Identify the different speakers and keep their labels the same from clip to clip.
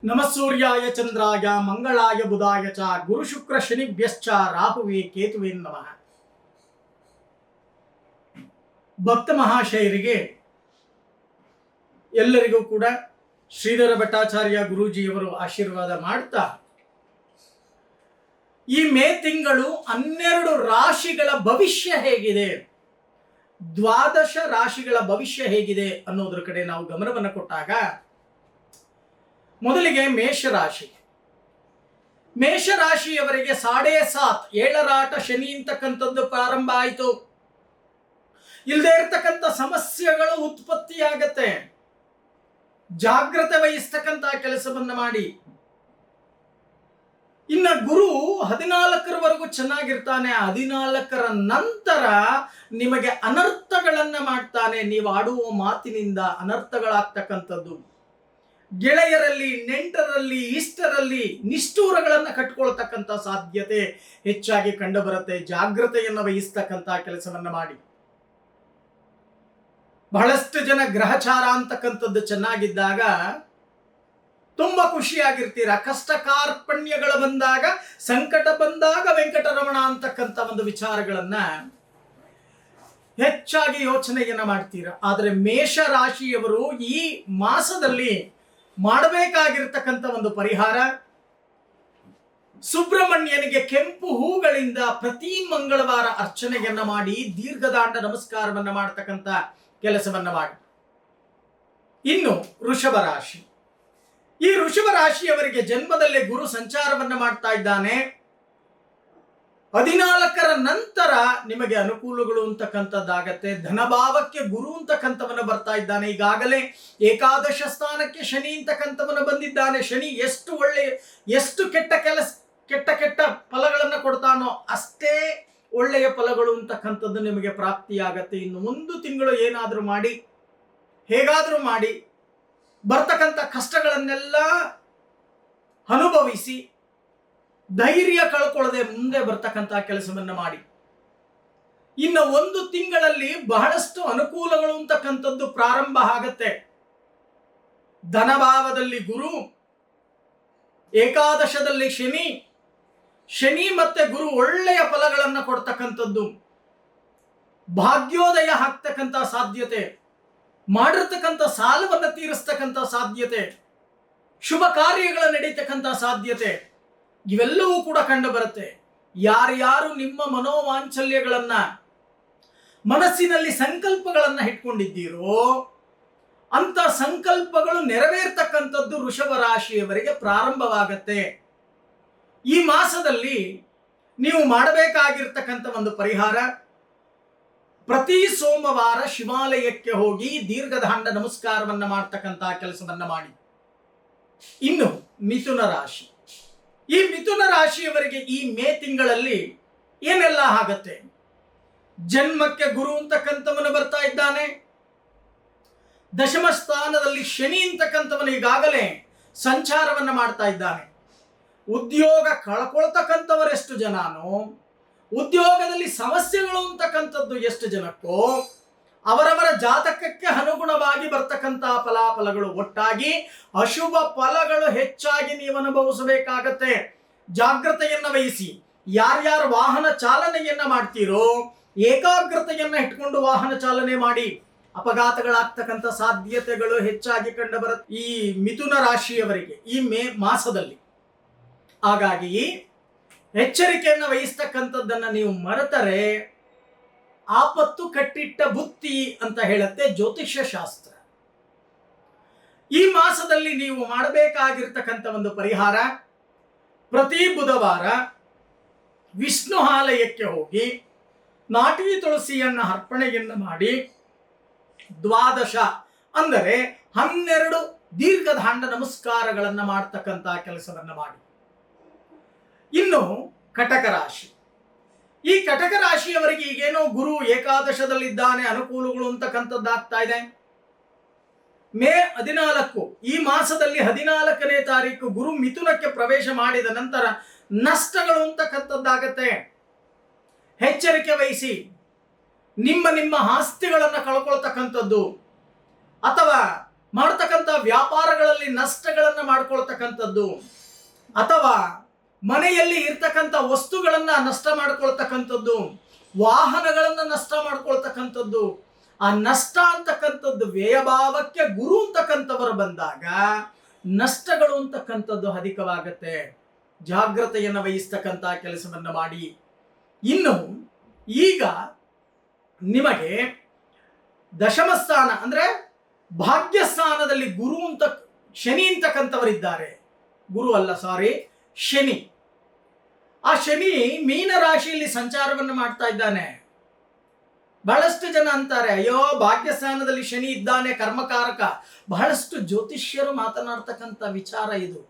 Speaker 1: ನಮ ಸೂರ್ಯಾಯ ಚಂದ್ರಾಯ ಮಂಗಳಾಯ ಬುಧಾಯ ಚ ಗುರು ಶುಕ್ರ ಶನಿಭ್ಯಶ್ಚ ರಾಹುವೇ ಕೇತುವೇ ನಮಃ. ಭಕ್ತ ಮಹಾಶಯರಿಗೆ ಎಲ್ಲರಿಗೂ ಕೂಡ ಶ್ರೀಧರ ಭಟ್ಟಾಚಾರ್ಯ ಗುರೂಜಿಯವರು ಆಶೀರ್ವಾದ ಮಾಡ್ತಾ, ಈ ಮೇ ತಿಂಗಳು 12 ರಾಶಿಗಳ ಭವಿಷ್ಯ ಹೇಗಿದೆ, ದ್ವಾದಶ ರಾಶಿಗಳ ಭವಿಷ್ಯ ಹೇಗಿದೆ ಅನ್ನೋದ್ರ ಕಡೆ ನಾವು ಗಮನವನ್ನು ಕೊಟ್ಟಾಗ, ಮೊದಲಿಗೆ ಮೇಷರಾಶಿಯವರಿಗೆ 7.5 ಏಳರಾಟ ಶನಿ ಅಂತಕ್ಕಂಥದ್ದು ಪ್ರಾರಂಭ ಆಯಿತು. ಇಲ್ಲದೆ ಇರತಕ್ಕಂಥ ಸಮಸ್ಯೆಗಳು ಉತ್ಪತ್ತಿಯಾಗತ್ತೆ. ಜಾಗ್ರತೆ ವಹಿಸ್ತಕ್ಕಂಥ ಕೆಲಸವನ್ನ ಮಾಡಿ. ಇನ್ನ ಗುರು 14ರವರೆಗೂ ಚೆನ್ನಾಗಿರ್ತಾನೆ. 14ರ ನಂತರ ನಿಮಗೆ ಅನರ್ಥಗಳನ್ನ ಮಾಡ್ತಾನೆ. ನೀವು ಆಡುವ ಮಾತಿನಿಂದ ಅನರ್ಥಗಳಾಗ್ತಕ್ಕಂಥದ್ದು, ಗೆಳೆಯರಲ್ಲಿ, ನೆಂಟರಲ್ಲಿ, ಇಷ್ಟರಲ್ಲಿ ನಿಷ್ಠೂರಗಳನ್ನು ಕಟ್ಕೊಳ್ತಕ್ಕಂಥ ಸಾಧ್ಯತೆ ಹೆಚ್ಚಾಗಿ ಕಂಡು ಬರುತ್ತೆ. ಜಾಗ್ರತೆಯನ್ನು ವಹಿಸ್ತಕ್ಕಂಥ ಕೆಲಸವನ್ನ ಮಾಡಿ. ಬಹಳಷ್ಟು ಜನ ಗ್ರಹಚಾರ ಅಂತಕ್ಕಂಥದ್ದು ಚೆನ್ನಾಗಿದ್ದಾಗ ತುಂಬಾ ಖುಷಿಯಾಗಿರ್ತೀರ. ಕಷ್ಟ ಕಾರ್ಪಣ್ಯಗಳು ಬಂದಾಗ, ಸಂಕಟ ಬಂದಾಗ ವೆಂಕಟರಮಣ ಅಂತಕ್ಕಂಥ ಒಂದು ವಿಚಾರಗಳನ್ನ ಹೆಚ್ಚಾಗಿ ಯೋಚನೆಯನ್ನ ಮಾಡ್ತೀರ. ಆದರೆ ಮೇಷರಾಶಿಯವರು ಈ ಮಾಸದಲ್ಲಿ ಮಾಡಬೇಕಾಗಿರ್ತಕ್ಕಂಥ ಒಂದು ಪರಿಹಾರ, ಸುಬ್ರಹ್ಮಣ್ಯನಿಗೆ ಕೆಂಪು ಹೂಗಳಿಂದ ಪ್ರತಿ ಮಂಗಳವಾರ ಅರ್ಚನೆಯನ್ನ ಮಾಡಿ ದೀರ್ಘದಾಂಡ ನಮಸ್ಕಾರವನ್ನ ಮಾಡತಕ್ಕಂಥ ಕೆಲಸವನ್ನ ಮಾಡಿ. ಇನ್ನು ವೃಷಭ ರಾಶಿ, ಈ ವೃಷಭ ರಾಶಿಯವರಿಗೆ ಜನ್ಮದಲ್ಲೇ ಗುರು ಸಂಚಾರವನ್ನ ಮಾಡ್ತಾ ಇದ್ದಾನೆ. 14ರ ನಂತರ ನಿಮಗೆ ಅನುಕೂಲಗಳು ಅಂತಕ್ಕಂಥದ್ದಾಗತ್ತೆ. ಧನಭಾವಕ್ಕೆ ಗುರು ಅಂತಕ್ಕಂಥವನ್ನ ಬರ್ತಾ ಇದ್ದಾನೆ. ಈಗಾಗಲೇ ಏಕಾದಶ ಸ್ಥಾನಕ್ಕೆ ಶನಿ ಅಂತಕ್ಕಂಥವನ್ನ ಬಂದಿದ್ದಾನೆ. ಶನಿ ಎಷ್ಟು ಕೆಟ್ಟ ಫಲಗಳನ್ನ ಕೊಡ್ತಾನೋ ಅಷ್ಟೇ ಒಳ್ಳೆಯ ಫಲಗಳು ಅಂತಕ್ಕಂಥದ್ದು ನಿಮಗೆ ಪ್ರಾಪ್ತಿಯಾಗತ್ತೆ. ಇನ್ನು 1 ತಿಂಗಳು ಏನಾದರೂ ಮಾಡಿ, ಹೇಗಾದರೂ ಮಾಡಿ ಬರ್ತಕ್ಕಂಥ ಕಷ್ಟಗಳನ್ನೆಲ್ಲ ಅನುಭವಿಸಿ ಧೈರ್ಯ ಕಳ್ಕೊಳ್ಳದೆ ಮುಂದೆ ಬರ್ತಕ್ಕಂಥ ಕೆಲಸವನ್ನ ಮಾಡಿ. ಇನ್ನು 1 ತಿಂಗಳಲ್ಲಿ ಬಹಳಷ್ಟು ಅನುಕೂಲಗಳು ಅಂತಕ್ಕಂಥದ್ದು ಪ್ರಾರಂಭ ಆಗತ್ತೆ. ಧನಭಾವದಲ್ಲಿ ಗುರು, ಏಕಾದಶದಲ್ಲಿ ಶನಿ ಮತ್ತೆ ಗುರು ಒಳ್ಳೆಯ ಫಲಗಳನ್ನು ಕೊಡ್ತಕ್ಕಂಥದ್ದು, ಭಾಗ್ಯೋದಯ ಆಗ್ತಕ್ಕಂಥ ಸಾಧ್ಯತೆ, ಮಾಡಿರ್ತಕ್ಕಂಥ ಸಾಲವನ್ನು ತೀರಿಸ್ತಕ್ಕಂಥ ಸಾಧ್ಯತೆ, ಶುಭ ಕಾರ್ಯಗಳ ನಡೀತಕ್ಕಂಥ ಸಾಧ್ಯತೆ ಇವೆಲ್ಲವೂ ಕೂಡ ಕಂಡು ಬರುತ್ತೆ. ಯಾರ್ಯಾರು ನಿಮ್ಮ ಮನೋವಾಂಚಲ್ಯಗಳನ್ನ, ಮನಸ್ಸಿನಲ್ಲಿ ಸಂಕಲ್ಪಗಳನ್ನ ಇಟ್ಕೊಂಡಿದ್ದೀರೋ ಅಂತ ಸಂಕಲ್ಪಗಳು ನೆರವೇರ್ತಕ್ಕಂಥದ್ದು ವೃಷಭ ರಾಶಿಯವರಿಗೆ ಪ್ರಾರಂಭವಾಗತ್ತೆ. ಈ ಮಾಸದಲ್ಲಿ ನೀವು ಮಾಡಬೇಕಾಗಿರ್ತಕ್ಕಂಥ ಒಂದು ಪರಿಹಾರ, ಪ್ರತಿ ಸೋಮವಾರ ಶಿವಾಲಯಕ್ಕೆ ಹೋಗಿ ದೀರ್ಘದಾಂಡ ನಮಸ್ಕಾರವನ್ನ ಮಾಡ್ತಕ್ಕಂಥ ಕೆಲಸವನ್ನ ಮಾಡಿ. ಇನ್ನು ಮಿಥುನ ರಾಶಿ, ಈ ಮಿಥುನ ರಾಶಿಯವರಿಗೆ ಈ ಮೇ ತಿಂಗಳಲ್ಲಿ ಏನೆಲ್ಲ ಆಗತ್ತೆ? ಜನ್ಮಕ್ಕೆ ಗುರು ಅಂತಕ್ಕಂಥವನು ಬರ್ತಾ ಇದ್ದಾನೆ. ದಶಮ ಸ್ಥಾನದಲ್ಲಿ ಶನಿ ಅಂತಕ್ಕಂಥವನು ಈಗಾಗಲೇ ಸಂಚಾರವನ್ನ ಮಾಡ್ತಾ ಇದ್ದಾನೆ. ಉದ್ಯೋಗ ಕಳ್ಕೊಳ್ತಕ್ಕಂಥವರೆಷ್ಟು ಜನನೋ, ಉದ್ಯೋಗದಲ್ಲಿ ಸಮಸ್ಯೆಗಳು ಅಂತಕ್ಕಂಥದ್ದು ಎಷ್ಟು ಜನಕ್ಕೋ, ಅವರವರ ಜಾತಕಕ್ಕೆ ಅನುಗುಣವಾಗಿ ಬರ್ತಕ್ಕಂಥ ಫಲಾಫಲಗಳು ಒಟ್ಟಾಗಿ ಅಶುಭ ಫಲಗಳು ಹೆಚ್ಚಾಗಿ ನೀವು ಅನುಭವಿಸಬೇಕಾಗತ್ತೆ. ಜಾಗ್ರತೆಯನ್ನ ವಹಿಸಿ. ಯಾರ್ಯಾರು ವಾಹನ ಚಾಲನೆಯನ್ನ ಮಾಡ್ತೀರೋ ಏಕಾಗ್ರತೆಯನ್ನ ಇಟ್ಕೊಂಡು ವಾಹನ ಚಾಲನೆ ಮಾಡಿ. ಅಪಘಾತಗಳಾಗ್ತಕ್ಕಂಥ ಸಾಧ್ಯತೆಗಳು ಹೆಚ್ಚಾಗಿ ಕಂಡು ಬರುತ್ತೆ ಈ ಮಿಥುನ ರಾಶಿಯವರಿಗೆ ಈ ಮೇ ಮಾಸದಲ್ಲಿ. ಹಾಗಾಗಿ ಎಚ್ಚರಿಕೆಯನ್ನು ವಹಿಸ್ತಕ್ಕಂಥದ್ದನ್ನ ನೀವು ಮರೆತರೆ ಆಪತ್ತು ಕಟ್ಟಿಟ್ಟ ಬುತ್ತಿ ಅಂತ ಹೇಳುತ್ತೆ ಜ್ಯೋತಿಷ್ಯ ಶಾಸ್ತ್ರ. ಈ ಮಾಸದಲ್ಲಿ ನೀವು ಮಾಡಬೇಕಾಗಿರ್ತಕ್ಕಂಥ ಒಂದು ಪರಿಹಾರ, ಪ್ರತಿ ಬುಧವಾರ ವಿಷ್ಣು ಆಲಯಕ್ಕೆ ಹೋಗಿ ನಾಟಿ ತುಳಸಿಯನ್ನ ಅರ್ಪಣೆಯನ್ನು ಮಾಡಿ, ದ್ವಾದಶ ಅಂದರೆ 12 ದೀರ್ಘದಾಂಡ ನಮಸ್ಕಾರಗಳನ್ನು ಮಾಡ್ತಕ್ಕಂಥ ಕೆಲಸವನ್ನ ಮಾಡಿ. ಇನ್ನು ಕಟಕ ರಾಶಿ, ಈ ಕಟಕ ರಾಶಿಯವರಿಗೆ ಈಗೇನೋ ಗುರು ಏಕಾದಶದಲ್ಲಿದ್ದಾನೆ, ಅನುಕೂಲಗಳು ಅಂತಕ್ಕಂಥದ್ದಾಗ್ತಾ ಇದೆ. ಮೇ 14 ಈ ಮಾಸದಲ್ಲಿ 14ನೇ ತಾರೀಕು ಗುರು ಮಿಥುನಕ್ಕೆ ಪ್ರವೇಶ ಮಾಡಿದ ನಂತರ ನಷ್ಟಗಳು ಅಂತಕ್ಕಂಥದ್ದಾಗತ್ತೆ. ಎಚ್ಚರಿಕೆ ವಹಿಸಿ. ನಿಮ್ಮ ಆಸ್ತಿಗಳನ್ನು ಕಳ್ಕೊಳ್ತಕ್ಕಂಥದ್ದು ಅಥವಾ ಮಾಡ್ತಕ್ಕಂಥ ವ್ಯಾಪಾರಗಳಲ್ಲಿ ನಷ್ಟಗಳನ್ನು ಮಾಡ್ಕೊಳ್ತಕ್ಕಂಥದ್ದು, ಅಥವಾ ಮನೆಯಲ್ಲಿ ಇರ್ತಕ್ಕಂಥ ವಸ್ತುಗಳನ್ನ ನಷ್ಟ ಮಾಡ್ಕೊಳ್ತಕ್ಕಂಥದ್ದು, ವಾಹನಗಳನ್ನ ನಷ್ಟ ಮಾಡ್ಕೊಳ್ತಕ್ಕಂಥದ್ದು. ಆ ನಷ್ಟ ಅಂತಕ್ಕಂಥದ್ದು ವ್ಯಯಭಾವಕ್ಕೆ ಗುರು ಅಂತಕ್ಕಂಥವರು ಬಂದಾಗ ನಷ್ಟಗಳು ಅಂತಕ್ಕಂಥದ್ದು ಅಧಿಕವಾಗತ್ತೆ. ಜಾಗ್ರತೆಯನ್ನು ವಹಿಸ್ತಕ್ಕಂಥ ಕೆಲಸವನ್ನ ಮಾಡಿ. ಇನ್ನು ಈಗ ನಿಮಗೆ ದಶಮ ಸ್ಥಾನ ಅಂದ್ರೆ ಭಾಗ್ಯಸ್ಥಾನದಲ್ಲಿ ಗುರು ಅಂತ ಶನಿ ಅಂತಕ್ಕಂಥವರಿದ್ದಾರೆ. ಗುರು ಅಲ್ಲ, ಸಾರಿ, ಶನಿ. ಆ ಶನಿ ಮೀನ ರಾಶಿಯಲ್ಲಿ ಸಂಚಾರವನ್ನು ಮಾಡ್ತಾ ಇದ್ದಾನೆ. ಬಹಳಷ್ಟು ಜನ ಅಂತಾರೆ, ಅಯ್ಯೋ ಭಾಗ್ಯಸ್ಥಾನದಲ್ಲಿ ಶನಿ ಇದ್ದಾನೆ, ಕರ್ಮಕಾರಕ. ಬಹಳಷ್ಟು ಜ್ಯೋತಿಷ್ಯರು ಮಾತನಾಡ್ತಕ್ಕಂಥ ವಿಚಾರ ಇದು.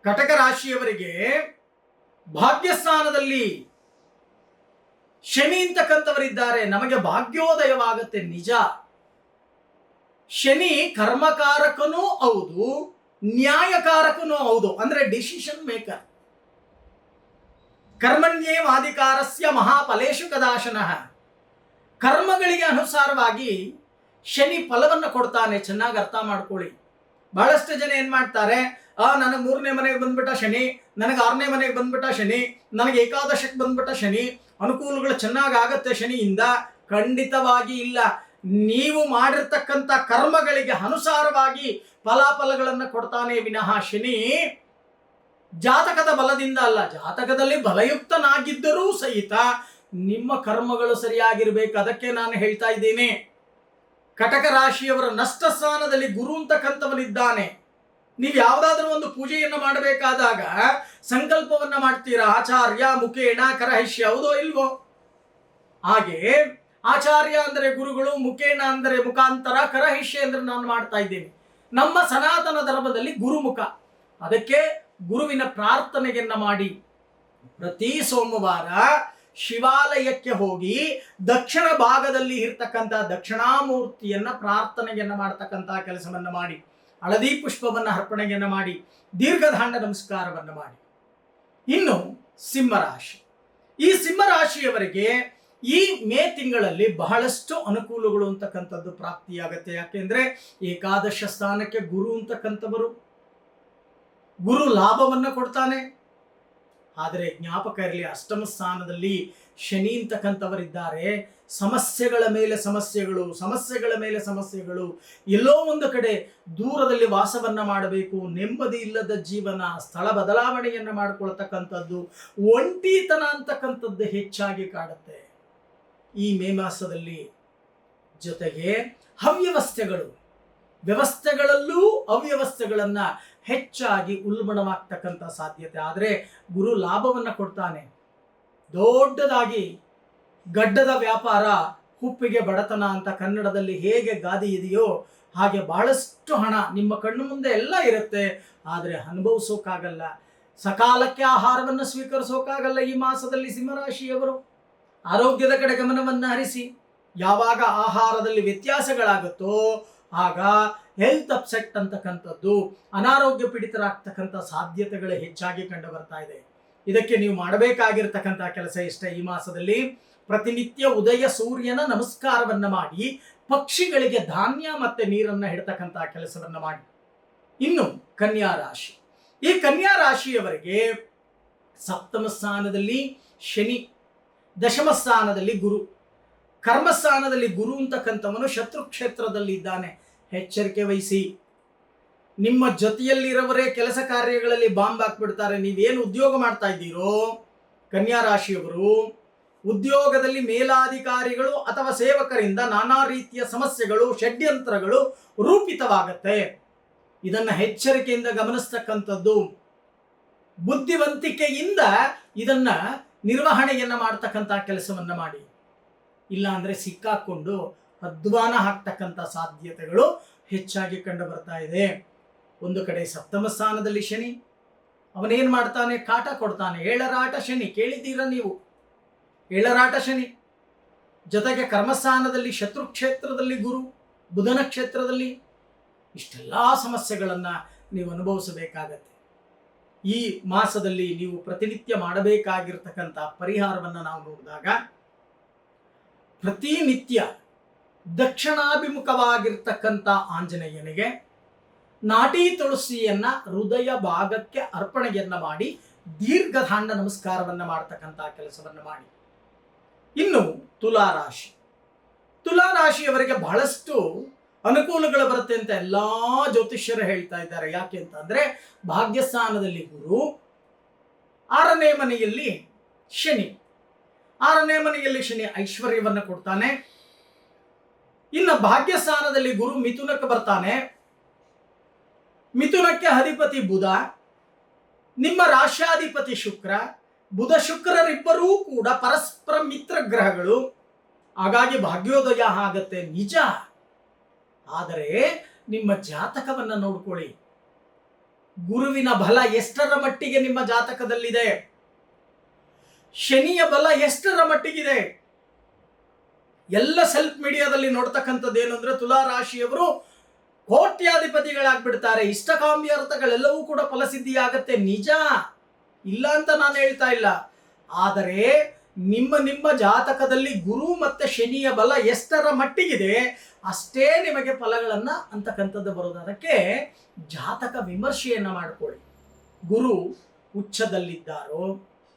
Speaker 1: ಕಟಕ ರಾಶಿಯವರಿಗೆ ಭಾಗ್ಯಸ್ಥಾನದಲ್ಲಿ ಶನಿ ಅಂತಕ್ಕಂಥವರಿದ್ದಾರೆ, ನಮಗೆ ಭಾಗ್ಯೋದಯವಾಗತ್ತೆ. ನಿಜ, ಶನಿ ಕರ್ಮಕಾರಕನೂ ಹೌದು, ನ್ಯಾಯಕಾರಕನೂ ಹೌದು. ಅಂದ್ರೆ ಡಿಸಿಷನ್ ಮೇಕರ್. ಕರ್ಮಣ್ಯೇವಾಧಿಕಾರಸ್ಯ ಮಹಾಫಲೇಶು ಕದಾಶನಃ. ಕರ್ಮಗಳಿಗೆ ಅನುಸಾರವಾಗಿ ಶನಿ ಫಲವನ್ನು ಕೊಡ್ತಾನೆ. ಚೆನ್ನಾಗಿ ಅರ್ಥ ಮಾಡ್ಕೊಳ್ಳಿ. ಬಹಳಷ್ಟು ಜನ ಏನ್ ಮಾಡ್ತಾರೆ, ನನಗೆ 3ನೇ ಮನೆಗೆ ಬಂದ್ಬಿಟ್ಟ ಶನಿ, ನನಗೆ 6ನೇ ಮನೆಗೆ ಬಂದ್ಬಿಟ್ಟ ಶನಿ, ನನಗೆ ಏಕಾದಶಕ್ಕೆ ಬಂದ್ಬಿಟ್ಟ ಶನಿ, ಅನುಕೂಲಗಳು ಚೆನ್ನಾಗಾಗತ್ತೆ ಶನಿಯಿಂದ. ಖಂಡಿತವಾಗಿ ಇಲ್ಲ. ನೀವು ಮಾಡಿರ್ತಕ್ಕಂಥ ಕರ್ಮಗಳಿಗೆ ಅನುಸಾರವಾಗಿ ಫಲಾಫಲಗಳನ್ನು ಕೊಡ್ತಾನೆ ವಿನಃ ಶನಿ ಜಾತಕದ ಬಲದಿಂದ ಅಲ್ಲ. ಜಾತಕದಲ್ಲಿ ಬಲಯುಕ್ತನಾಗಿದ್ದರೂ ಸಹಿತ ನಿಮ್ಮ ಕರ್ಮಗಳು ಸರಿಯಾಗಿರ್ಬೇಕು. ಅದಕ್ಕೆ ನಾನು ಹೇಳ್ತಾ ಇದ್ದೇನೆ, ಕಟಕ ರಾಶಿಯವರ ನಷ್ಟ ಸ್ಥಾನದಲ್ಲಿ ಗುರು ಅಂತಕ್ಕಂಥವನಿದ್ದಾನೆ. ನೀವು ಯಾವುದಾದ್ರೂ ಒಂದು ಪೂಜೆಯನ್ನು ಮಾಡಬೇಕಾದಾಗ ಸಂಕಲ್ಪವನ್ನ ಮಾಡ್ತೀರಾ, ಆಚಾರ್ಯ ಮುಖೇಣ ಕರಹಿಷ್ಯ, ಹೌದೋ ಇಲ್ವೋ? ಹಾಗೆ ಆಚಾರ್ಯ ಅಂದರೆ ಗುರುಗಳು, ಮುಖೇಣ ಅಂದರೆ ಮುಖಾಂತರ, ಕರಹಿಷ್ಯ ಅಂದ್ರೆ ನಾನು ಮಾಡ್ತಾ ಇದ್ದೇನೆ. ನಮ್ಮ ಸನಾತನ ಧರ್ಮದಲ್ಲಿ ಗುರುಮುಖ. ಅದಕ್ಕೆ ಗುರುವಿನ ಪ್ರಾರ್ಥನೆಯನ್ನ ಮಾಡಿ ಪ್ರತಿ ಸೋಮವಾರ ಶಿವಾಲಯಕ್ಕೆ ಹೋಗಿ ದಕ್ಷಿಣ ಭಾಗದಲ್ಲಿ ಇರ್ತಕ್ಕಂಥ ದಕ್ಷಿಣಾಮೂರ್ತಿಯನ್ನ ಪ್ರಾರ್ಥನೆಯನ್ನ ಮಾಡ್ತಕ್ಕಂಥ ಕೆಲಸವನ್ನ ಮಾಡಿ, ಹಳದಿ ಪುಷ್ಪವನ್ನ ಅರ್ಪಣೆಯನ್ನ ಮಾಡಿ, ದೀರ್ಘದಾಂಡ ನಮಸ್ಕಾರವನ್ನ ಮಾಡಿ. ಇನ್ನು ಸಿಂಹರಾಶಿ. ಈ ಸಿಂಹರಾಶಿಯವರಿಗೆ ಈ ಮೇ ತಿಂಗಳಲ್ಲಿ ಬಹಳಷ್ಟು ಅನುಕೂಲಗಳು ಅಂತಕ್ಕಂಥದ್ದು ಪ್ರಾಪ್ತಿಯಾಗತ್ತೆ. ಯಾಕೆಂದ್ರೆ ಏಕಾದಶ ಸ್ಥಾನಕ್ಕೆ ಗುರು ಅಂತಕ್ಕಂಥವರು, ಗುರು ಲಾಭವನ್ನ ಕೊಡ್ತಾನೆ. ಆದರೆ ಜ್ಞಾಪಕ ಇರಲಿ, ಅಷ್ಟಮ ಸ್ಥಾನದಲ್ಲಿ ಶನಿ ಅಂತಕ್ಕಂಥವರಿದ್ದಾರೆ. ಸಮಸ್ಯೆಗಳ ಮೇಲೆ ಸಮಸ್ಯೆಗಳು, ಸಮಸ್ಯೆಗಳ ಮೇಲೆ ಸಮಸ್ಯೆಗಳು. ಎಲ್ಲೋ ಒಂದು ಕಡೆ ದೂರದಲ್ಲಿ ವಾಸವನ್ನ ಮಾಡಬೇಕು, ನೆಮ್ಮದಿ ಇಲ್ಲದ ಜೀವನ, ಸ್ಥಳ ಬದಲಾವಣೆಯನ್ನ ಮಾಡಿಕೊಳ್ತಕ್ಕಂಥದ್ದು, ಒಂಟಿತನ ಅಂತಕ್ಕಂಥದ್ದು ಹೆಚ್ಚಾಗಿ ಕಾಡುತ್ತೆ ಈ ಮೇ ಮಾಸದಲ್ಲಿ. ಜೊತೆಗೆ ಅವ್ಯವಸ್ಥೆಗಳು, ವ್ಯವಸ್ಥೆಗಳಲ್ಲೂ ಅವ್ಯವಸ್ಥೆಗಳನ್ನ ಹೆಚ್ಚಾಗಿ ಉಲ್ಬಣವಾಗ್ತಕ್ಕಂಥ ಸಾಧ್ಯತೆ. ಆದರೆ ಗುರು ಲಾಭವನ್ನ ಕೊಡ್ತಾನೆ. ದೊಡ್ಡದಾಗಿ ಗಡ್ಡದ ವ್ಯಾಪಾರ, ಹುಪ್ಪಿಗೆ ಬಡತನ ಅಂತ ಕನ್ನಡದಲ್ಲಿ ಹೇಗೆ ಗಾದೆ ಇದೆಯೋ ಹಾಗೆ ಬಹಳಷ್ಟು ಹಣ ನಿಮ್ಮ ಕಣ್ಣು ಮುಂದೆ ಎಲ್ಲ ಇರುತ್ತೆ, ಆದರೆ ಅನುಭವಿಸೋಕ್ಕಾಗಲ್ಲ. ಸಕಾಲಕ್ಕೆ ಆಹಾರವನ್ನು ಸ್ವೀಕರಿಸೋಕ್ಕಾಗಲ್ಲ ಈ ಮಾಸದಲ್ಲಿ. ಸಿಂಹರಾಶಿಯವರು ಆರೋಗ್ಯದ ಕಡೆ ಗಮನವನ್ನು ಹರಿಸಿ. ಯಾವಾಗ ಆಹಾರದಲ್ಲಿ ವ್ಯತ್ಯಾಸಗಳಾಗುತ್ತೋ ಆಗ ಹೆಲ್ತ್ ಅಪ್ಸೆಟ್ ಅಂತಕ್ಕಂಥದ್ದು, ಅನಾರೋಗ್ಯ ಪೀಡಿತರಾಗ್ತಕ್ಕಂಥ ಸಾಧ್ಯತೆಗಳು ಹೆಚ್ಚಾಗಿ ಕಂಡು ಬರ್ತಾ ಇದೆ. ಇದಕ್ಕೆ ನೀವು ಮಾಡಬೇಕಾಗಿರ್ತಕ್ಕಂಥ ಕೆಲಸ ಇಷ್ಟೇ. ಈ ಮಾಸದಲ್ಲಿ ಪ್ರತಿನಿತ್ಯ ಉದಯ ಸೂರ್ಯನ ನಮಸ್ಕಾರವನ್ನ ಮಾಡಿ ಪಕ್ಷಿಗಳಿಗೆ ಧಾನ್ಯ ಮತ್ತೆ ನೀರನ್ನ ಇಡ್ತಕ್ಕಂಥ ಕೆಲಸವನ್ನ ಮಾಡಿ. ಇನ್ನು ಕನ್ಯಾ ರಾಶಿ. ಈ ಕನ್ಯಾ ರಾಶಿಯವರಿಗೆ ಸಪ್ತಮ ಸ್ಥಾನದಲ್ಲಿ ಶನಿ, ದಶಮ ಸ್ಥಾನದಲ್ಲಿ ಗುರು, ಕರ್ಮಸ್ಥಾನದಲ್ಲಿ ಗುರು ಅಂತಕ್ಕಂಥವನು ಶತ್ರು ಕ್ಷೇತ್ರದಲ್ಲಿ ಇದ್ದಾನೆ. ಎಚ್ಚರಿಕೆ ವಹಿಸಿ. ನಿಮ್ಮ ಜೊತೆಯಲ್ಲಿರೋವರೇ ಕೆಲಸ ಕಾರ್ಯಗಳಲ್ಲಿ ಬಾಂಬ್ ಹಾಕ್ಬಿಡ್ತಾರೆ. ನೀವೇನು ಉದ್ಯೋಗ ಮಾಡ್ತಾ ಇದ್ದೀರೋ ಕನ್ಯಾ ರಾಶಿಯವರು, ಉದ್ಯೋಗದಲ್ಲಿ ಮೇಲಾಧಿಕಾರಿಗಳು ಅಥವಾ ಸೇವಕರಿಂದ ನಾನಾ ರೀತಿಯ ಸಮಸ್ಯೆಗಳು, ಷಡ್ಯಂತ್ರಗಳು ರೂಪಿತವಾಗತ್ತೆ. ಇದನ್ನ ಎಚ್ಚರಿಕೆಯಿಂದ ಗಮನಿಸ್ತಕ್ಕಂಥದ್ದು. ಬುದ್ಧಿವಂತಿಕೆಯಿಂದ ಇದನ್ನ ನಿರ್ವಹಣೆಯನ್ನ ಮಾಡ್ತಕ್ಕಂಥ ಕೆಲಸವನ್ನ ಮಾಡಿ. ಇಲ್ಲ ಅಂದ್ರೆ ಸಿಕ್ಕಾಕೊಂಡು ಅಧ್ವಾನ ಹಾಕ್ತಕ್ಕಂಥ ಸಾಧ್ಯತೆಗಳು ಹೆಚ್ಚಾಗಿ ಕಂಡು ಬರ್ತಾ ಇದೆ. ಒಂದು ಕಡೆ ಸಪ್ತಮ ಸ್ಥಾನದಲ್ಲಿ ಶನಿ, ಅವನೇನ್ ಮಾಡ್ತಾನೆ, ಕಾಟ ಕೊಡ್ತಾನೆ. ಏಳರಾಟ ಶನಿ, ಕೇಳಿದ್ದೀರಾ ನೀವು? ಏಳರಾಟ ಶನಿ. ಜೊತೆಗೆ ಕರ್ಮಸ್ಥಾನದಲ್ಲಿ ಶತ್ರು ಕ್ಷೇತ್ರದಲ್ಲಿ ಗುರು, ಬುಧನ ಕ್ಷೇತ್ರದಲ್ಲಿ. ಇಷ್ಟೆಲ್ಲ ಸಮಸ್ಯೆಗಳನ್ನ ನೀವು ಅನುಭವಿಸಬೇಕಾಗತ್ತೆ. ಈ ಮಾಸದಲ್ಲಿ ನೀವು ಪ್ರತಿನಿತ್ಯ ಮಾಡಬೇಕಾಗಿರ್ತಕ್ಕಂಥ ಪರಿಹಾರವನ್ನು ನಾವು ನೋಡಿದಾಗ, ಪ್ರತಿನಿತ್ಯ ದಕ್ಷಿಣಾಭಿಮುಖವಾಗಿರ್ತಕ್ಕಂಥ ಆಂಜನೇಯನಿಗೆ ನಾಟಿ ತುಳಸಿಯನ್ನ ಹೃದಯ ಭಾಗಕ್ಕೆ ಅರ್ಪಣೆಯನ್ನ ಮಾಡಿ ದೀರ್ಘದಾಂಡ ನಮಸ್ಕಾರವನ್ನ ಮಾಡ್ತಕ್ಕಂಥ ಕೆಲಸವನ್ನ ಮಾಡಿ. ಇನ್ನು ತುಲಾರಾಶಿ, ತುಲಾರಾಶಿಯವರಿಗೆ ಬಹಳಷ್ಟು ಅನುಕೂಲಗಳು ಬರುತ್ತೆ ಅಂತ ಎಲ್ಲಾ ಜ್ಯೋತಿಷ್ಯರು ಹೇಳ್ತಾ ಇದ್ದಾರೆ. ಯಾಕೆ ಅಂತಂದ್ರೆ ಭಾಗ್ಯಸ್ಥಾನದಲ್ಲಿ ಗುರು, 6ನೇ ಮನೆಯಲ್ಲಿ ಶನಿ. 6ನೇ ಮನೆಯಲ್ಲಿ ಶನಿ ಐಶ್ವರ್ಯವನ್ನು ಕೊಡ್ತಾನೆ. ಇನ್ನು ಭಾಗ್ಯಸ್ಥಾನದಲ್ಲಿ ಗುರು ಮಿಥುನಕ್ಕೆ ಬರ್ತಾನೆ. ಮಿಥುನಕ್ಕೆ ಅಧಿಪತಿ ಬುಧ, ನಿಮ್ಮ ರಾಶ್ಯಾಧಿಪತಿ ಶುಕ್ರ. ಬುಧ ಶುಕ್ರರಿಬ್ಬರೂ ಕೂಡ ಪರಸ್ಪರ ಮಿತ್ರ ಗ್ರಹಗಳು. ಹಾಗಾಗಿ ಭಾಗ್ಯೋದಯ ಆಗತ್ತೆ ನಿಜ. ಆದರೆ ನಿಮ್ಮ ಜಾತಕವನ್ನ ನೋಡ್ಕೊಳ್ಳಿ. ಗುರುವಿನ ಬಲ ಎಷ್ಟರ ಮಟ್ಟಿಗೆ ನಿಮ್ಮ ಜಾತಕದಲ್ಲಿದೆ, ಶನಿಯ ಬಲ ಎಷ್ಟರ ಮಟ್ಟಿಗಿದೆ. ಎಲ್ಲ ಸೆಲ್ಫ್ ಮೀಡಿಯಾದಲ್ಲಿ ನೋಡ್ತಕ್ಕಂಥದ್ದು ಏನು ಅಂದ್ರೆ ತುಲಾರಾಶಿಯವರು ಕೋಟ್ಯಾಧಿಪತಿಗಳಾಗ್ಬಿಡ್ತಾರೆ. ಇಷ್ಟಕಾಮ್ಯಾರ್ಥಗಳೆಲ್ಲವೂ ಕೂಡ ಫಲಸಿದ್ಧಿಯಾಗತ್ತೆ ನಿಜ, ಇಲ್ಲ ಅಂತ ನಾನು ಹೇಳ್ತಾ ಇಲ್ಲ. ಆದರೆ ನಿಮ್ಮ ಜಾತಕದಲ್ಲಿ ಗುರು ಮತ್ತೆ ಶನಿಯ ಬಲ ಎಷ್ಟರ ಮಟ್ಟಿಗಿದೆ ಅಷ್ಟೇ ನಿಮಗೆ ಫಲಗಳನ್ನ ಅಂತಕ್ಕಂಥದ್ದು ಬರೋದು. ಅದಕ್ಕೆ ಜಾತಕ ವಿಮರ್ಶೆಯನ್ನ ಮಾಡ್ಕೊಳ್ಳಿ. ಗುರು ಉಚ್ಚದಲ್ಲಿದ್ದಾರೋ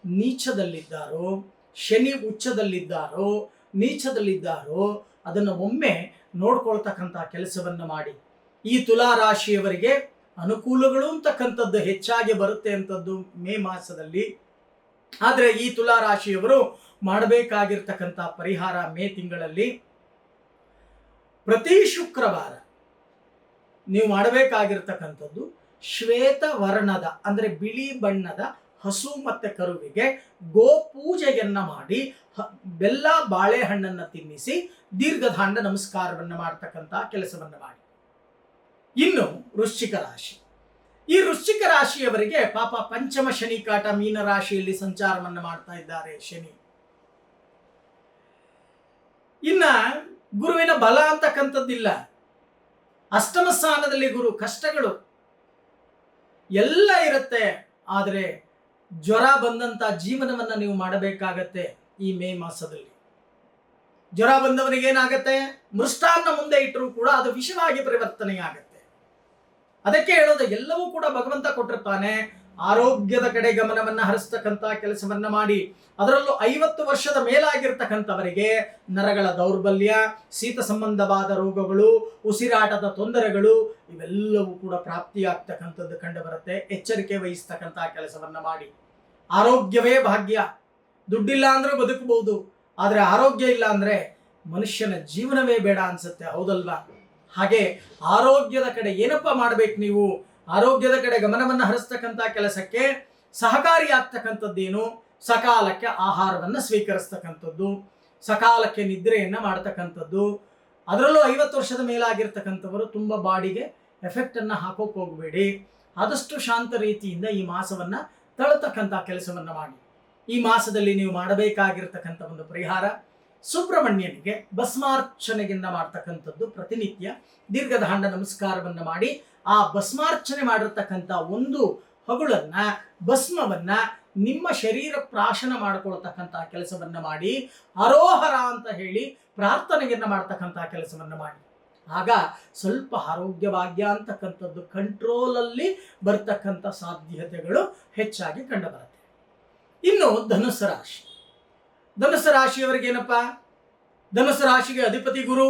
Speaker 1: ನೀಚದಲ್ಲಿದ್ದಾರೋ, ಶನಿ ಉಚ್ಚದಲ್ಲಿದ್ದಾರೋ ನೀಚದಲ್ಲಿದ್ದಾರೋ ಅದನ್ನು ಒಮ್ಮೆ ನೋಡ್ಕೊಳ್ತಕ್ಕಂಥ ಕೆಲಸವನ್ನ ಮಾಡಿ. ಈ ತುಲಾರಾಶಿಯವರಿಗೆ ಅನುಕೂಲಗಳು ಅಂತಕ್ಕಂಥದ್ದು ಹೆಚ್ಚಾಗಿ ಬರುತ್ತೆ ಅಂತದ್ದು ಮೇ ಮಾಸದಲ್ಲಿ. ಆದರೆ ಈ ತುಲಾರಾಶಿಯವರು ಮಾಡಬೇಕಾಗಿರ್ತಕ್ಕಂಥ ಪರಿಹಾರ ಮೇ ತಿಂಗಳಲ್ಲಿ ಪ್ರತಿ ಶುಕ್ರವಾರ ನೀವು ಮಾಡಬೇಕಾಗಿರ್ತಕ್ಕಂಥದ್ದು ಶ್ವೇತ ವರ್ಣದ ಅಂದ್ರೆ ಬಿಳಿ ಬಣ್ಣದ ಹಸು ಮತ್ತೆ ಕರುವಿಗೆ ಗೋಪೂಜೆಯನ್ನ ಮಾಡಿ ಬೆಲ್ಲ ಬಾಳೆಹಣ್ಣನ್ನ ತಿನ್ನಿಸಿ ದೀರ್ಘದಾಂಡ ನಮಸ್ಕಾರವನ್ನ ಮಾಡ್ತಕ್ಕಂಥ ಕೆಲಸವನ್ನ ಮಾಡಿ. ಇನ್ನು ವೃಶ್ಚಿಕ ರಾಶಿ, ಈ ವೃಶ್ಚಿಕ ರಾಶಿಯವರಿಗೆ ಪಾಪ ಪಂಚಮ ಶನಿ ಕಾಟ ಮೀನ ರಾಶಿಯಲ್ಲಿ ಸಂಚಾರವನ್ನ ಮಾಡ್ತಾ ಇದ್ದಾರೆ ಶನಿ. ಇನ್ನ ಗುರುವಿನ ಬಲ ಅಂತಕ್ಕಂಥದ್ದಿಲ್ಲ. ಅಷ್ಟಮ ಸ್ಥಾನದಲ್ಲಿ ಗುರು, ಕಷ್ಟಗಳು ಎಲ್ಲ ಇರುತ್ತೆ. ಆದರೆ ಜ್ವರ ಬಂದಂತ ಜೀವನವನ್ನ ನೀವು ಮಾಡಬೇಕಾಗತ್ತೆ. ಈ ಮೇ ಮಾಸದಲ್ಲಿ ಜ್ವರ ಬಂದವನಿಗೆ ಏನಾಗತ್ತೆ, ಮೃಷ್ಟಾನ್ನ ಮುಂದೆ ಇಟ್ಟರೂ ಕೂಡ ಅದು ವಿಷವಾಗಿ ಪರಿವರ್ತನೆ ಆಗತ್ತೆ. ಅದಕ್ಕೆ ಹೇಳೋದು ಎಲ್ಲವೂ ಕೂಡ ಭಗವಂತ ಕೊಟ್ಟಿರ್ತಾನೆ. ಆರೋಗ್ಯದ ಕಡೆ ಗಮನವನ್ನ ಹರಿಸ್ತಕ್ಕಂಥ ಕೆಲಸವನ್ನ ಮಾಡಿ. ಅದರಲ್ಲೂ 50 ವರ್ಷದ ಮೇಲಾಗಿರ್ತಕ್ಕಂಥವರಿಗೆ ನರಗಳ ದೌರ್ಬಲ್ಯ, ಶೀತ ಸಂಬಂಧವಾದ ರೋಗಗಳು, ಉಸಿರಾಟದ ತೊಂದರೆಗಳು ಇವೆಲ್ಲವೂ ಕೂಡ ಪ್ರಾಪ್ತಿಯಾಗ್ತಕ್ಕಂಥದ್ದು ಕಂಡು ಬರುತ್ತೆ. ಎಚ್ಚರಿಕೆ ವಹಿಸ್ತಕ್ಕಂಥ ಕೆಲಸವನ್ನ ಮಾಡಿ. ಆರೋಗ್ಯವೇ ಭಾಗ್ಯ. ದುಡ್ಡಿಲ್ಲ ಅಂದ್ರೆ ಬದುಕಬಹುದು, ಆದ್ರೆ ಆರೋಗ್ಯ ಇಲ್ಲ ಅಂದ್ರೆ ಮನುಷ್ಯನ ಜೀವನವೇ ಬೇಡ ಅನ್ಸುತ್ತೆ, ಹೌದಲ್ವಾ? ಹಾಗೆ ಆರೋಗ್ಯದ ಕಡೆ ಏನಪ್ಪ ಮಾಡ್ಬೇಕು ನೀವು? ಆರೋಗ್ಯದ ಕಡೆ ಗಮನವನ್ನು ಹರಿಸ್ತಕ್ಕಂಥ ಕೆಲಸಕ್ಕೆ ಸಹಕಾರಿಯಾಗ್ತಕ್ಕಂಥದ್ದೇನು? ಸಕಾಲಕ್ಕೆ ಆಹಾರವನ್ನು ಸ್ವೀಕರಿಸ್ತಕ್ಕಂಥದ್ದು, ಸಕಾಲಕ್ಕೆ ನಿದ್ರೆಯನ್ನ ಮಾಡ್ತಕ್ಕಂಥದ್ದು. ಅದರಲ್ಲೂ 50 ವರ್ಷದ ಮೇಲಾಗಿರ್ತಕ್ಕಂಥವರು ತುಂಬ ಬಾಡಿಗೆ ಎಫೆಕ್ಟ್ ಅನ್ನ ಹಾಕೋಕ್ ಹೋಗಬೇಡಿ. ಆದಷ್ಟು ಶಾಂತ ರೀತಿಯಿಂದ ಈ ಮಾಸವನ್ನ ತಳ್ತಕ್ಕಂಥ ಕೆಲಸವನ್ನ ಮಾಡಿ. ಈ ಮಾಸದಲ್ಲಿ ನೀವು ಮಾಡಬೇಕಾಗಿರ್ತಕ್ಕಂಥ ಒಂದು ಪರಿಹಾರ, ಸುಬ್ರಹ್ಮಣ್ಯನಿಗೆ ಭಸ್ಮಾರ್ಚನೆಯನ್ನ ಮಾಡ್ತಕ್ಕಂಥದ್ದು. ಪ್ರತಿನಿತ್ಯ ದೀರ್ಘದಾಂಡ ನಮಸ್ಕಾರವನ್ನ ಮಾಡಿ ಆ ಭಸ್ಮಾರ್ಚನೆ ಮಾಡಿರ್ತಕ್ಕಂಥ ಒಂದು ಹಗುಳನ್ನ, ಭಸ್ಮವನ್ನ ನಿಮ್ಮ ಶರೀರ ಪ್ರಾಶನ ಮಾಡಿಕೊಳ್ತಕ್ಕಂಥ ಕೆಲಸವನ್ನ ಮಾಡಿ, ಅರೋಹರ ಅಂತ ಹೇಳಿ ಪ್ರಾರ್ಥನೆಯನ್ನ ಮಾಡ್ತಕ್ಕಂಥ ಕೆಲಸವನ್ನ ಮಾಡಿ. ಆಗ ಸ್ವಲ್ಪ ಆರೋಗ್ಯ ಭಾಗ್ಯ ಅಂತಕ್ಕಂಥದ್ದು ಕಂಟ್ರೋಲಲ್ಲಿ ಬರ್ತಕ್ಕಂಥ ಸಾಧ್ಯತೆಗಳು ಹೆಚ್ಚಾಗಿ ಕಂಡುಬರುತ್ತೆ. ಇನ್ನು ಧನುಸ್ಸು ರಾಶಿ, ಧನುಸ್ಸು ರಾಶಿಯವರಿಗೆ ಏನಪ್ಪ, ಧನುಸ್ಸು ರಾಶಿಗೆ ಅಧಿಪತಿ ಗುರು.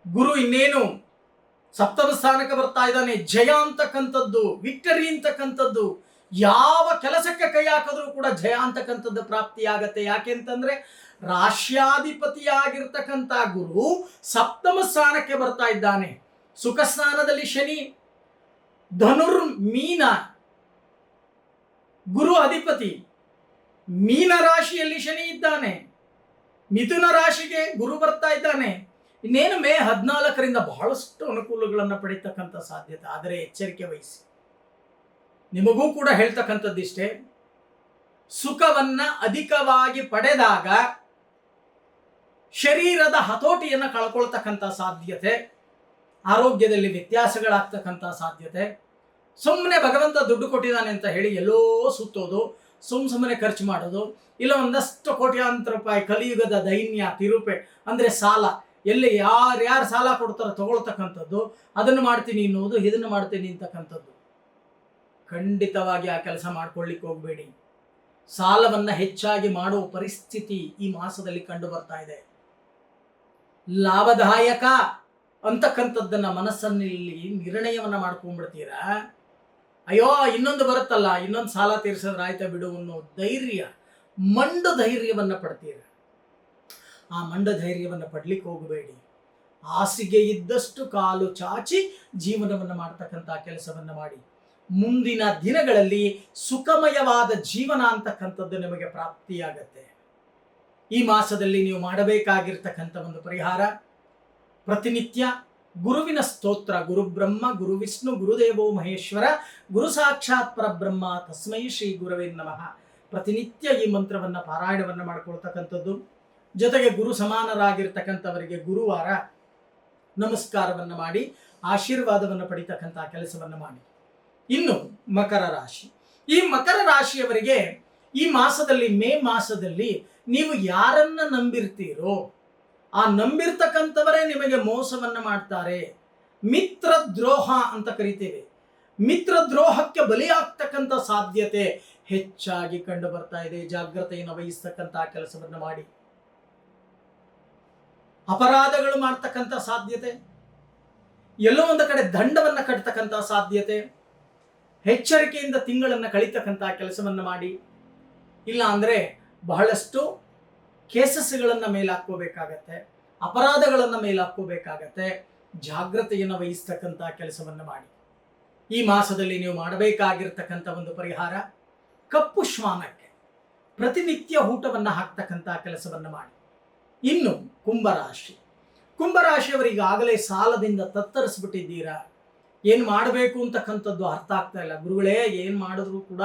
Speaker 1: ಗುರು ಇನ್ನೇನು ಸಪ್ತಮ ಸ್ಥಾನಕ್ಕೆ ಬರ್ತಾ ಇದ್ದಾನೆ. ಜಯ ಅಂತಕ್ಕಂಥದ್ದು, ವಿಕ್ಟರಿ ಅಂತಕ್ಕಂಥದ್ದು, ಯಾವ ಕೆಲಸಕ್ಕೆ ಕೈ ಹಾಕಿದ್ರೂ ಕೂಡ ಜಯ ಅಂತಕ್ಕಂಥದ್ದು ಪ್ರಾಪ್ತಿಯಾಗತ್ತೆ. ಯಾಕೆ ಅಂತಂದ್ರೆ ರಾಶ್ಯಾಧಿಪತಿಯಾಗಿರ್ತಕ್ಕಂಥ ಗುರು ಸಪ್ತಮ ಸ್ಥಾನಕ್ಕೆ ಬರ್ತಾ ಇದ್ದಾನೆ. ಸುಖ ಸ್ಥಾನದಲ್ಲಿ ಶನಿ, ಧನುರ್ ಮೀನ ಗುರು ಅಧಿಪತಿ, ಮೀನ ರಾಶಿಯಲ್ಲಿ ಶನಿ ಇದ್ದಾನೆ, ಮಿಥುನ ರಾಶಿಗೆ ಗುರು ಬರ್ತಾ ಇದ್ದಾನೆ. ಇನ್ನೇನು ಮೇ 14ರಿಂದ ಬಹಳಷ್ಟು ಅನುಕೂಲಗಳನ್ನು ಪಡೀತಕ್ಕಂಥ ಸಾಧ್ಯತೆ. ಆದರೆ ಎಚ್ಚರಿಕೆ ವಹಿಸಿ. ನಿಮಗೂ ಕೂಡ ಹೇಳ್ತಕ್ಕಂಥದ್ದಿಷ್ಟೇ, ಸುಖವನ್ನ ಅಧಿಕವಾಗಿ ಪಡೆದಾಗ ಶರೀರದ ಹತೋಟಿಯನ್ನು ಕಳ್ಕೊಳ್ತಕ್ಕಂಥ ಸಾಧ್ಯತೆ, ಆರೋಗ್ಯದಲ್ಲಿ ವ್ಯತ್ಯಾಸಗಳಾಗ್ತಕ್ಕಂಥ ಸಾಧ್ಯತೆ. ಸುಮ್ಮನೆ ಭಗವಂತ ದುಡ್ಡು ಕೊಟ್ಟಿದ್ದಾನೆ ಅಂತ ಹೇಳಿ ಎಲ್ಲೋ ಸುತ್ತೋದು, ಸುಮ್ಮನೆ ಖರ್ಚು ಮಾಡೋದು, ಇಲ್ಲ ಒಂದಷ್ಟು ಕೋಟ್ಯಾಂತರ ರೂಪಾಯಿ ಕಲಿಯುಗದ ದೈನ್ಯ ತಿರುಪೆ ಅಂದ್ರೆ ಸಾಲ, ಎಲ್ಲಿ ಯಾರ್ಯಾರು ಸಾಲ ಕೊಡ್ತಾರೋ ತಗೊಳ್ತಕ್ಕಂಥದ್ದು, ಅದನ್ನು ಮಾಡ್ತೀನಿ ಅನ್ನೋದು, ಇದನ್ನು ಮಾಡ್ತೀನಿ ಅಂತಕ್ಕಂಥದ್ದು. ಖಂಡಿತವಾಗಿ ಆ ಕೆಲಸ ಮಾಡ್ಕೊಳ್ಳಿಕ್ಕೆ ಹೋಗಬೇಡಿ. ಸಾಲವನ್ನು ಹೆಚ್ಚಾಗಿ ಮಾಡುವ ಪರಿಸ್ಥಿತಿ ಈ ಮಾಸದಲ್ಲಿ ಕಂಡು ಬರ್ತಾ ಇದೆ. ಲಾಭದಾಯಕ ಅಂತಕ್ಕಂಥದ್ದನ್ನ ಮನಸ್ಸಲ್ಲಿ ನಿರ್ಣಯವನ್ನ ಮಾಡ್ಕೊಂಡ್ಬಿಡ್ತೀರಾ. ಅಯ್ಯೋ ಇನ್ನೊಂದು ಬರುತ್ತಲ್ಲ, ಇನ್ನೊಂದು ಸಾಲ ತೀರಿಸಿದ್ರೆ ಆಯ್ತಾ ಬಿಡು ಅನ್ನೋ ಧೈರ್ಯ, ಮಂಡು ಧೈರ್ಯವನ್ನ ಪಡ್ತೀರ. ಆ ಮಂಡ ಧೈರ್ಯವನ್ನು ಪಡ್ಲಿಕ್ಕೆ ಹೋಗಬೇಡಿ. ಹಾಸಿಗೆ ಇದ್ದಷ್ಟು ಕಾಲು ಚಾಚಿ ಜೀವನವನ್ನು ಮಾಡ್ತಕ್ಕಂಥ ಕೆಲಸವನ್ನು ಮಾಡಿ. ಮುಂದಿನ ದಿನಗಳಲ್ಲಿ ಸುಖಮಯವಾದ ಜೀವನ ಅಂತಕ್ಕಂಥದ್ದು ನಿಮಗೆ ಪ್ರಾಪ್ತಿಯಾಗತ್ತೆ. ಈ ಮಾಸದಲ್ಲಿ ನೀವು ಮಾಡಬೇಕಾಗಿರ್ತಕ್ಕಂಥ ಒಂದು ಪರಿಹಾರ, ಪ್ರತಿನಿತ್ಯ ಗುರುವಿನ ಸ್ತೋತ್ರ, ಗುರು ಬ್ರಹ್ಮ ಗುರು ವಿಷ್ಣು ಗುರುದೇವೋ ಮಹೇಶ್ವರ ಗುರು ಸಾಕ್ಷಾತ್ ಪರಬ್ರಹ್ಮ ತಸ್ಮೈ ಶ್ರೀ ಗುರವೇ ನಮಃ. ಪ್ರತಿನಿತ್ಯ ಈ ಮಂತ್ರವನ್ನು ಪಾರಾಯಣವನ್ನು ಮಾಡಿಕೊಳ್ತಕ್ಕಂಥದ್ದು. ಜೊತೆಗೆ ಗುರು ಸಮಾನರಾಗಿರ್ತಕ್ಕಂಥವರಿಗೆ ಗುರುವಾರ ನಮಸ್ಕಾರವನ್ನು ಮಾಡಿ ಆಶೀರ್ವಾದವನ್ನು ಪಡಿತಕ್ಕಂಥ ಕೆಲಸವನ್ನು ಮಾಡಿ. ಇನ್ನು ಮಕರ ರಾಶಿ, ಈ ಮಕರ ರಾಶಿಯವರಿಗೆ ಈ ಮಾಸದಲ್ಲಿ, ಮೇ ಮಾಸದಲ್ಲಿ ನೀವು ಯಾರನ್ನ ನಂಬಿರ್ತೀರೋ ಆ ನಂಬಿರ್ತಕ್ಕಂಥವರೇ ನಿಮಗೆ ಮೋಸವನ್ನ ಮಾಡ್ತಾರೆ. ಮಿತ್ರ ದ್ರೋಹ ಅಂತ ಕರಿತೇವೆ. ಮಿತ್ರ ದ್ರೋಹಕ್ಕೆ ಬಲಿಯಾಗ್ತಕ್ಕಂಥ ಸಾಧ್ಯತೆ ಹೆಚ್ಚಾಗಿ ಕಂಡು ಬರ್ತಾ ಇದೆ. ಜಾಗ್ರತೆಯನ್ನು ವಹಿಸ್ತಕ್ಕಂಥ ಕೆಲಸವನ್ನು ಮಾಡಿ. ಅಪರಾಧಗಳು ಮಾಡ್ತಕ್ಕಂಥ ಸಾಧ್ಯತೆ, ಎಲ್ಲೋ ಒಂದು ಕಡೆ ದಂಡವನ್ನು ಕಟ್ತಕ್ಕಂಥ ಸಾಧ್ಯತೆ. ಎಚ್ಚರಿಕೆಯಿಂದ ತಿಂಗಳನ್ನು ಕಳೀತಕ್ಕಂಥ ಕೆಲಸವನ್ನು ಮಾಡಿ. ಇಲ್ಲ ಅಂದರೆ ಬಹಳಷ್ಟು ಕೇಸಸ್ಗಳನ್ನು ಮೇಲಾಕೋಬೇಕಾಗತ್ತೆ, ಅಪರಾಧಗಳನ್ನು ಮೇಲಾಕೋಬೇಕಾಗತ್ತೆ. ಜಾಗ್ರತೆಯನ್ನು ವಹಿಸ್ತಕ್ಕಂಥ ಕೆಲಸವನ್ನು ಮಾಡಿ. ಈ ಮಾಸದಲ್ಲಿ ನೀವು ಮಾಡಬೇಕಾಗಿರ್ತಕ್ಕಂಥ ಒಂದು ಪರಿಹಾರ, ಕಪ್ಪು ಶ್ವಾನಕ್ಕೆ ಪ್ರತಿನಿತ್ಯ ಊಟವನ್ನು ಹಾಕ್ತಕ್ಕಂಥ ಕೆಲಸವನ್ನು ಮಾಡಿ. ಇನ್ನು ಕುಂಭರಾಶಿ, ಕುಂಭರಾಶಿಯವರಿಗಾಗಲೇ ಸಾಲದಿಂದ ತತ್ತರಿಸ್ಬಿಟ್ಟಿದ್ದೀರಾ. ಏನು ಮಾಡಬೇಕು ಅಂತಕ್ಕಂಥದ್ದು ಅರ್ಥ ಆಗ್ತಾ ಇಲ್ಲ. ಗುರುಗಳೇ ಏನು ಮಾಡಿದ್ರು ಕೂಡ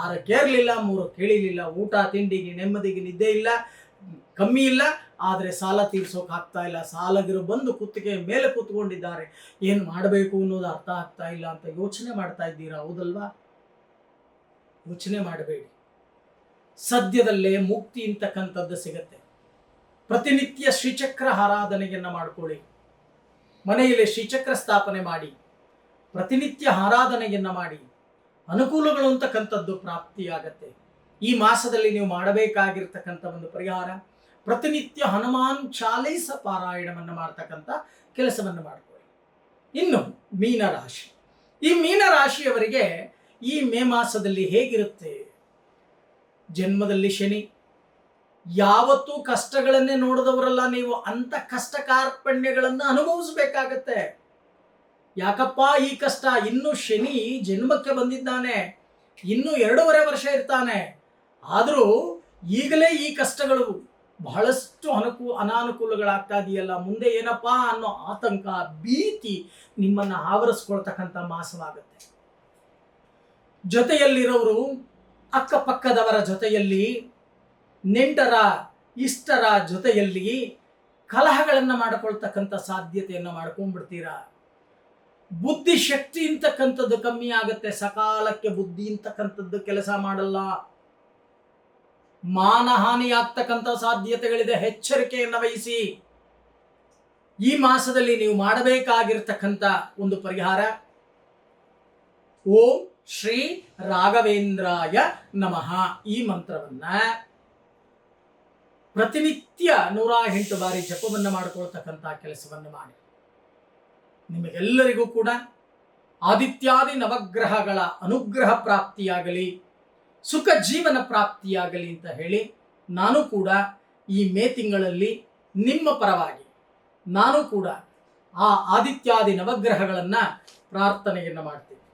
Speaker 1: 6 ಕೇಳಲಿಲ್ಲ, 3 ಕೇಳಿಲಿಲ್ಲ, ಊಟ ತಿಂಡಿಗೆ ನೆಮ್ಮದಿಗೆ ನಿದ್ದೆ ಇಲ್ಲ, ಕಮ್ಮಿ ಇಲ್ಲ, ಆದರೆ ಸಾಲ ತೀರ್ಸೋಕೆ ಆಗ್ತಾ ಇಲ್ಲ. ಸಾಲಗಿರು ಬಂದು ಕುತ್ತಿಗೆ ಮೇಲೆ ಕೂತ್ಕೊಂಡಿದ್ದಾರೆ. ಏನು ಮಾಡಬೇಕು ಅನ್ನೋದು ಅರ್ಥ ಆಗ್ತಾ ಇಲ್ಲ ಅಂತ ಯೋಚನೆ ಮಾಡ್ತಾ ಇದ್ದೀರಾ, ಹೌದಲ್ವಾ? ಯೋಚನೆ ಮಾಡಬೇಡಿ. ಸದ್ಯದಲ್ಲೇ ಮುಕ್ತಿ ಅಂತಕ್ಕಂಥದ್ದು ಸಿಗತ್ತೆ. ಪ್ರತಿನಿತ್ಯ ಶ್ರೀಚಕ್ರ ಆರಾಧನೆಯನ್ನು ಮಾಡಿಕೊಳ್ಳಿ. ಮನೆಯಲ್ಲಿ ಶ್ರೀಚಕ್ರ ಸ್ಥಾಪನೆ ಮಾಡಿ, ಪ್ರತಿನಿತ್ಯ ಆರಾಧನೆಯನ್ನು ಮಾಡಿ. ಅನುಕೂಲಗಳು ಅಂತಕ್ಕಂಥದ್ದು ಪ್ರಾಪ್ತಿಯಾಗತ್ತೆ. ಈ ಮಾಸದಲ್ಲಿ ನೀವು ಮಾಡಬೇಕಾಗಿರ್ತಕ್ಕಂಥ ಒಂದು ಪರಿಹಾರ, ಪ್ರತಿನಿತ್ಯ ಹನುಮಾನ್ ಚಾಲೀಸ ಪಾರಾಯಣವನ್ನು ಮಾಡ್ತಕ್ಕಂಥ ಕೆಲಸವನ್ನು ಮಾಡಿಕೊಳ್ಳಿ. ಇನ್ನು ಮೀನರಾಶಿ, ಈ ಮೀನರಾಶಿಯವರಿಗೆ ಈ ಮೇ ಮಾಸದಲ್ಲಿ ಹೇಗಿರುತ್ತೆ? ಜನ್ಮದಲ್ಲಿ ಶನಿ, ಯಾವತ್ತೂ ಕಷ್ಟಗಳನ್ನೇ ನೋಡಿದವರಲ್ಲ ನೀವು, ಅಂತ ಕಷ್ಟ ಕಾರ್ಪಣ್ಯಗಳನ್ನು ಅನುಭವಿಸಬೇಕಾಗತ್ತೆ. ಯಾಕಪ್ಪ ಈ ಕಷ್ಟ? ಇನ್ನು ಶನಿ ಜನ್ಮಕ್ಕೆ ಬಂದಿದ್ದಾನೆ, ಇನ್ನು 2.5 ವರ್ಷ ಇರ್ತಾನೆ. ಆದರೂ ಈಗಲೇ ಈ ಕಷ್ಟಗಳು, ಬಹಳಷ್ಟು ಅನಾನುಕೂಲಗಳಾಗ್ತಾ ಇದೆಯಲ್ಲ, ಮುಂದೆ ಏನಪ್ಪಾ ಅನ್ನೋ ಆತಂಕ, ಭೀತಿ ನಿಮ್ಮನ್ನು ಆವರಿಸ್ಕೊಳ್ತಕ್ಕಂಥ ಮಾಸವಾಗುತ್ತೆ. ಜೊತೆಯಲ್ಲಿರೋರು, ಅಕ್ಕಪಕ್ಕದವರ ಜೊತೆಯಲ್ಲಿ, ನೆಂಟರ ಇಷ್ಟರ ಜೊತೆಯಲ್ಲಿ ಕಲಹಗಳನ್ನು ಮಾಡಿಕೊಳ್ತಕ್ಕಂಥ ಸಾಧ್ಯತೆಯನ್ನು ಮಾಡ್ಕೊಂಡ್ಬಿಡ್ತೀರಾ. ಬುದ್ಧಿಶಕ್ತಿ ಅಂತಕ್ಕಂಥದ್ದು ಕಮ್ಮಿ ಆಗುತ್ತೆ. ಸಕಾಲಕ್ಕೆ ಬುದ್ಧಿ ಅಂತಕ್ಕಂಥದ್ದು ಕೆಲಸ ಮಾಡಲ್ಲ. ಮಾನಹಾನಿ ಆಗ್ತಕ್ಕಂಥ ಸಾಧ್ಯತೆಗಳಿದೆ. ಎಚ್ಚರಿಕೆಯನ್ನು ವಹಿಸಿ. ಈ ಮಾಸದಲ್ಲಿ ನೀವು ಮಾಡಬೇಕಾಗಿರ್ತಕ್ಕಂಥ ಒಂದು ಪರಿಹಾರ, ಓಂ ಶ್ರೀ ರಾಘವೇಂದ್ರಾಯ ನಮಃ ಈ ಮಂತ್ರವನ್ನ ಪ್ರತಿನಿತ್ಯ 108 ಬಾರಿ ಜಪವನ್ನು ಮಾಡಿಕೊಳ್ತಕ್ಕಂಥ ಕೆಲಸವನ್ನು ಮಾಡಿ. ನಿಮಗೆಲ್ಲರಿಗೂ ಕೂಡ ಆದಿತ್ಯಾದಿ ನವಗ್ರಹಗಳ ಅನುಗ್ರಹ ಪ್ರಾಪ್ತಿಯಾಗಲಿ, ಸುಖ ಜೀವನ ಪ್ರಾಪ್ತಿಯಾಗಲಿ ಅಂತ ಹೇಳಿ, ನಾನು ಕೂಡ ಈ ಮೇ ತಿಂಗಳಲ್ಲಿ ನಿಮ್ಮ ಪರವಾಗಿ ನಾನು ಕೂಡ ಆ ಆದಿತ್ಯಾದಿ ನವಗ್ರಹಗಳನ್ನು ಪ್ರಾರ್ಥನೆಯನ್ನು ಮಾಡ್ತೀನಿ.